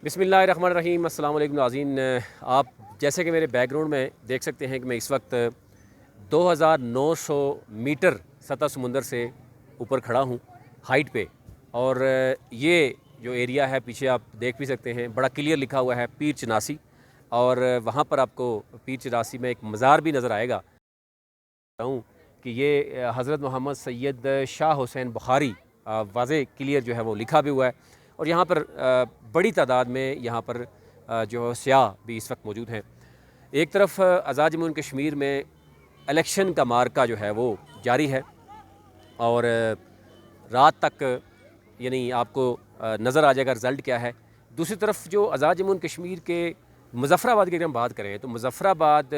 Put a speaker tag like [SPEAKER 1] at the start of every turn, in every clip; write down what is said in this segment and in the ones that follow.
[SPEAKER 1] बिस्मिल्लाहिर्रहमानिर्रहीम। अस्सलाम वालेकुम नाज़रीन। आप जैसे कि मेरे बैकग्राउंड में देख सकते हैं कि मैं इस वक्त 2900 मीटर सतह समुंदर से ऊपर खड़ा हूँ हाइट पे। और ये जो एरिया है पीछे आप देख भी सकते हैं, बड़ा क्लियर लिखा हुआ है पीर चनासी। और वहाँ पर आपको पीर चनासी में एक मज़ार भी नज़र आएगा हूँ कि ये हज़रत मोहम्मद सैयद शाह हुसैन बुखारी वाज़े क्लियर जो है वो लिखा भी हुआ है। और यहाँ पर बड़ी तादाद में यहाँ पर जो सियाह भी इस वक्त मौजूद हैं। एक तरफ आज़ाद जम्मू कश्मीर में इलेक्शन का मार्का जो है वो जारी है और रात तक यानी आपको नज़र आ जाएगा रिज़ल्ट क्या है। दूसरी तरफ जो आज़ाद जम्मू कश्मीर के मुज़फ़्फ़राबाद की अगर हम बात करें तो मुज़फ़्फ़राबाद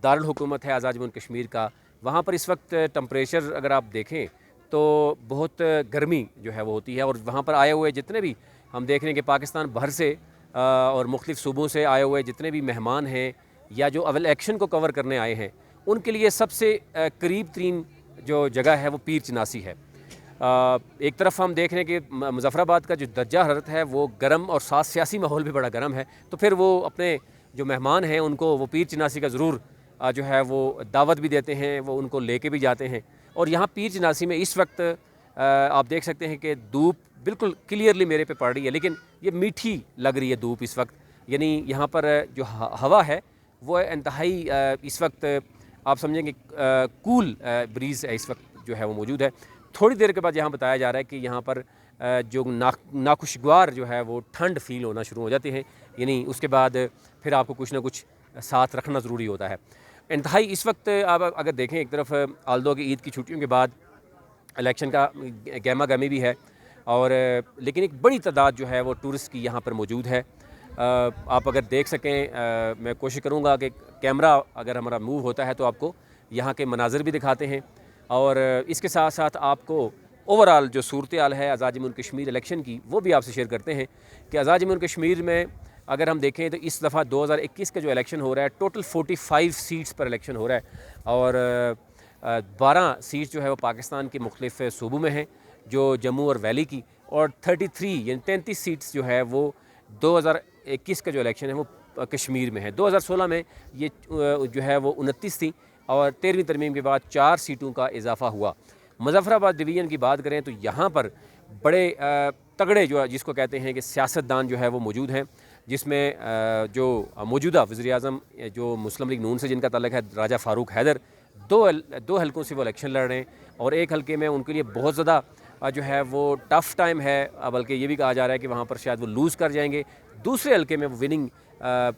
[SPEAKER 1] दारुल हुकूमत है आज़ाद जम्मू कश्मीर का। वहाँ पर इस वक्त टेम्परेचर अगर आप देखें तो बहुत गर्मी जो है वो होती है। और वहाँ पर आए हुए जितने भी हम देख रहे हैं कि पाकिस्तान भर से और मुख्तलिफ़ सूबों से आए हुए जितने भी मेहमान हैं या जो अवल एक्शन को कवर करने आए हैं, उनके लिए सबसे करीब तरीन जो जगह है वो पीर चनासी है। एक तरफ हम देख रहे हैं कि मुज़फ़्फ़राबाद का जो दर्जा हरारत है वो गर्म और साथ सियासी माहौल भी बड़ा गर्म है। तो फिर वो अपने जो मेहमान हैं उनको वो पीर चनासी का ज़रूर जो है वो दावत भी देते हैं, वो उनको लेके भी जाते हैं। और यहाँ पीर चनासी में इस वक्त आप देख सकते हैं कि धूप बिल्कुल क्लियरली मेरे पे पड़ रही है, लेकिन ये मीठी लग रही है धूप इस वक्त। यानी यहाँ पर जो हवा है वो इंतहाई इस वक्त आप समझेंगे कूल ब्रीज़ है इस वक्त जो है वो मौजूद है। थोड़ी देर के बाद यहाँ बताया जा रहा है कि यहाँ पर जो नाखुशगवार जो है वो ठंड फील होना शुरू हो जाती है। यानी उसके बाद फिर आपको कुछ ना कुछ साथ रखना ज़रूरी होता है। इंतहाई इस वक्त आप अगर देखें, एक तरफ आल्दो की ईद की छुट्टियों के बाद इलेक्शन का गहमा गहमी भी है और लेकिन एक बड़ी तादाद जो है वो टूरिस्ट की यहाँ पर मौजूद है। आप अगर देख सकें, मैं कोशिश करूँगा कि कैमरा अगर हमारा मूव होता है तो आपको यहाँ के मनाज़र भी दिखाते हैं। और इसके साथ साथ आपको ओवरऑल जो सूरत हाल है आज़ाद जम्मू कश्मीर इलेक्शन की वो भी आपसे शेयर करते हैं कि आज़ाद जम्मू कश्मीर में अगर हम देखें तो इस दफ़ा 2021 का जो इलेक्शन हो रहा है टोटल 45 सीट्स पर इलेक्शन हो रहा है। और 12 सीट्स जो है वो पाकिस्तान के मुख्तलिफ़ सूबों में हैं, जो जम्मू और वैली की। और 33 यानी 33 सीट्स जो है वो 2021 का जो इलेक्शन है वो कश्मीर में है। 2016 में ये जो है वो 29 थी और 13वीं तरमीम के बाद 4 सीटों का इजाफा हुआ। मुज़फ़्फ़राबाद डिवीज़न की बात करें तो यहाँ पर बड़े तगड़े जो जिसको कहते हैं कि सियासतदान जो है वो मौजूद हैं, जिसमें जो मौजूदा वज़ीर-ए-आज़म जो मुस्लिम लीग नून से जिनका ताल्लुक़ है राजा फ़ारूक हैदर, दो हलकों से वो इलेक्शन लड़ रहे हैं और एक हलके में उनके लिए बहुत ज़्यादा जो है वो टफ़ टाइम है, बल्कि ये भी कहा जा रहा है कि वहाँ पर शायद वो लूज़ कर जाएंगे। दूसरे हलके में वो विनिंग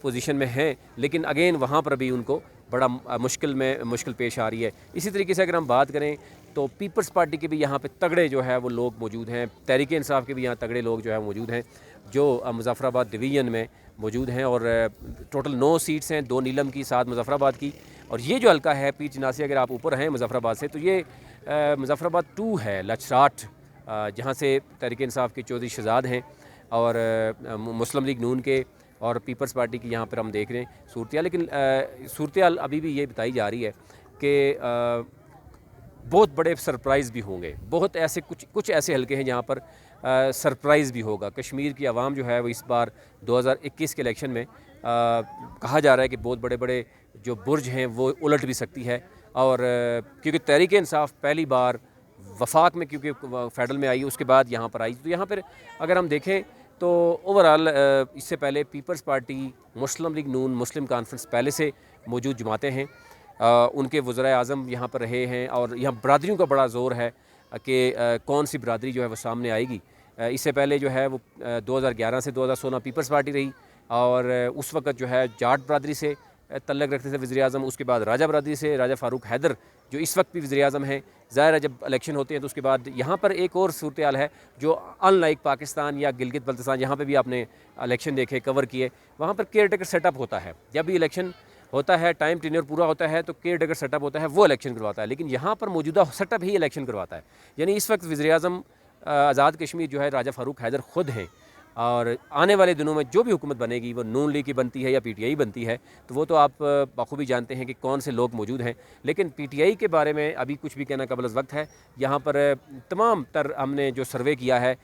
[SPEAKER 1] पोजीशन में हैं, लेकिन अगेन वहाँ पर भी उनको बड़ा मुश्किल पेश आ रही है। इसी तरीके से अगर हम बात करें तो पीपल्स पार्टी के भी यहाँ पे तगड़े जो है वो लोग मौजूद हैं, तहरीक इंसाफ के भी यहाँ तगड़े लोग जो है मौजूद हैं, जो मुज़फ़्फ़राबाद डिवीज़न में मौजूद हैं। और टोटल 9 सीट्स हैं, 2 नीलम की, 7 मुज़फ़्फ़राबाद की। और ये जो हल्का है पीर चनासी, अगर आप ऊपर हैं मुज़फ़्फ़राबाद से तो ये मुज़फ़्फ़राबाद 2 है, लचराट, जहाँ से तहरीक इंसाफ के चौधरी शहजाद हैं और मुस्लिम लीग नून के और पीपल्स पार्टी की यहाँ पर हम देख रहे हैं सूरत हाल। लेकिन सूरत हाल अभी भी ये बताई जा रही है कि बहुत बड़े सरप्राइज़ भी होंगे। बहुत ऐसे कुछ ऐसे हलके हैं जहाँ पर सरप्राइज़ भी होगा। कश्मीर की आवाम जो है वो इस बार 2021 के इलेक्शन में कहा जा रहा है कि बहुत बड़े बड़े जो बुर्ज हैं वो उलट भी सकती है। और क्योंकि तहरीक इंसाफ पहली बार वफाक में क्योंकि फेडरल में आई, उसके बाद यहाँ पर आई, तो यहाँ पर अगर हम देखें तो ओवरऑल इससे पहले पीपल्स पार्टी, मुस्लिम लीग नून, मुस्लिम कॉन्फ्रेंस पहले से मौजूद जमातें हैं, उनके वज़ीर-ए-आज़म यहाँ पर रहे हैं। और यहाँ बरादरियों का बड़ा ज़ोर है कि कौन सी बरादरी जो है वो सामने आएगी। इससे पहले जो है वो 2011 से 2016 पीपल्स पार्टी रही और उस वक़्त जो है जाट बरादरी से तल्लुक़ रखते थे वज़ीर-ए-आज़म। उसके बाद राजा बरादरी से राजा फ़ारूक हैदर जो इस वक्त भी वज़ीर-ए-आज़म हैं। ज़ाहिर है जब इलेक्शन होते हैं तो उसके बाद यहाँ पर एक और सूरत हाल है जो अनलाइक पाकिस्तान या गिलगित बल्तिस्तान, जहाँ पे भी आपने इलेक्शन देखे, कवर किए, वहाँ पर केयर टेकर सेटअप होता है। जब भी इलेक्शन होता है, टाइम टेन्योर पूरा होता है तो केयर टेकर सेटअप होता है, वो इलेक्शन करवाता है। लेकिन यहाँ पर मौजूदा सेटअप ही इलेक्शन करवाता है। यानी इस वक्त वज़ीर-ए-आज़म आज़ाद कश्मीर जो है राजा फ़ारूक हैदर ख़ुद हैं। और आने वाले दिनों में जो भी हुकूमत बनेगी वो नून लीग की बनती है या पीटीआई बनती है, तो वो तो आप बखूबी जानते हैं कि कौन से लोग मौजूद हैं। लेकिन पीटीआई के बारे में अभी कुछ भी कहना कबल वक्त है। यहाँ पर तमाम तर हमने जो सर्वे किया है,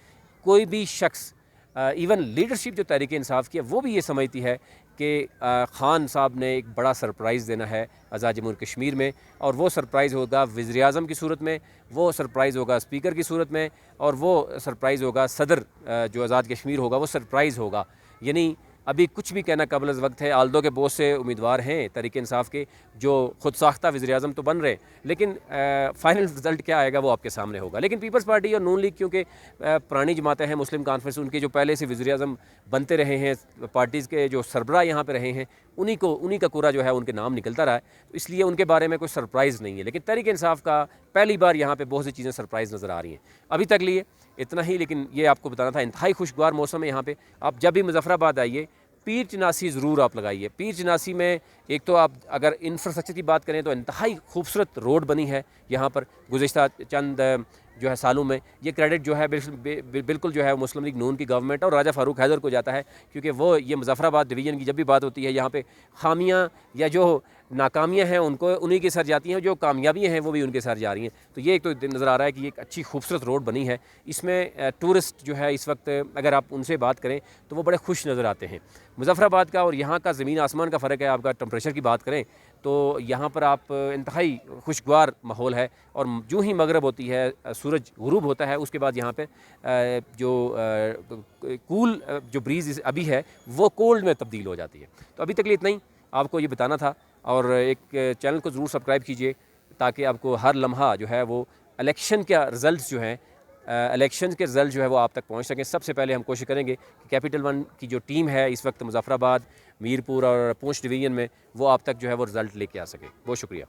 [SPEAKER 1] कोई भी शख्स इवन लीडरशिप जो तहरीक इंसाफ की है वो भी ये समझती है कि ख़ान साहब ने एक बड़ा सरप्राइज़ देना है आज़ाद जम्मू कश्मीर में, और वो सरप्राइज़ होगा वज़ीर आज़म की सूरत में, वो सरप्राइज़ होगा स्पीकर की सूरत में, और वो सरप्राइज़ होगा सदर जो आज़ाद कश्मीर होगा वो सरप्राइज़ होगा। यानी अभी कुछ भी कहना कबल वक्त है। आल्दो के बहुत से उम्मीदवार हैं तहरीक इंसाफ के जो खुद साख्ता वज़ीर आज़म तो बन रहे, लेकिन फ़ाइनल रिज़ल्ट क्या आएगा वो आपके सामने होगा। लेकिन पीपल्स पार्टी और नून लीग क्योंकि पुरानी जमातें हैं, मुस्लिम कॉन्फ्रेंस उनके जो पहले से वज़ीर आज़म बनते रहे हैं, पार्टीज़ के जो सरबराह यहाँ पर रहे हैं, उन्हीं का कूरा जो है उनके नाम निकलता रहा है, तो इसलिए उनके बारे में कोई सरप्राइज़ नहीं है। लेकिन तहरीक इंसाफ का पहली बार यहाँ पे बहुत सी चीज़ें सरप्राइज़ नज़र आ रही हैं। अभी तक लिए इतना ही, लेकिन ये आपको बताना था, इंतहाई खुशगवार मौसम है यहाँ पे। आप जब भी मुजफ्फराबाद आइए पीर चिनासी ज़रूर आप लगाइए। पीर चिनासी में एक तो आप अगर इंफ्रास्ट्रक्चर की बात करें तो इंतहाई खूबसूरत रोड बनी है यहाँ पर गुज़िश्ता चंद जो है सालों में। ये क्रेडिट जो है बिल्कुल जो है मुस्लिम लीग नून की गवर्नमेंट और राजा फ़ारूक हैदर को जाता है, क्योंकि वो ये मुजफ्फराबाद डिवीज़न की जब भी बात होती है यहाँ पे खामियाँ या जो नाकामियाँ हैं उनको उन्हीं के सर जाती हैं, जो कामयाबियाँ हैं वो भी उनके सर जा रही हैं। तो ये एक तो नज़र आ रहा है कि एक अच्छी खूबसूरत रोड बनी है। इसमें टूरिस्ट जो है इस वक्त अगर आप उनसे बात करें तो वो बड़े खुश नज़र आते हैं। मुजफ्फराबाद का और यहाँ का ज़मीन आसमान का फ़र्क है। आपका टेम्परेचर की बात करें तो यहाँ पर आप इंतहाई खुशगवार माहौल है, और जो ही मगरब होती है, सूरज गुरूब होता है, उसके बाद यहाँ पे जो कूल जो ब्रीज़ अभी है वो कोल्ड में तब्दील हो जाती है। तो अभी तक लिए इतना ही आपको ये बताना था, और एक चैनल को ज़रूर सब्सक्राइब कीजिए ताकि आपको हर लम्हा जो है वो इलेक्शन का रिज़ल्ट जो है इलेक्शन के रिज़ल्ट जो है वो आप तक पहुंच सकें। सबसे पहले हम कोशिश करेंगे कि कैपिटल वन की जो टीम है इस वक्त मुजफ्फराबाद, मीरपुर और पूंछ डिवीज़न में, वो आप तक जो है वो रिज़ल्ट लेके आ सके। बहुत शुक्रिया।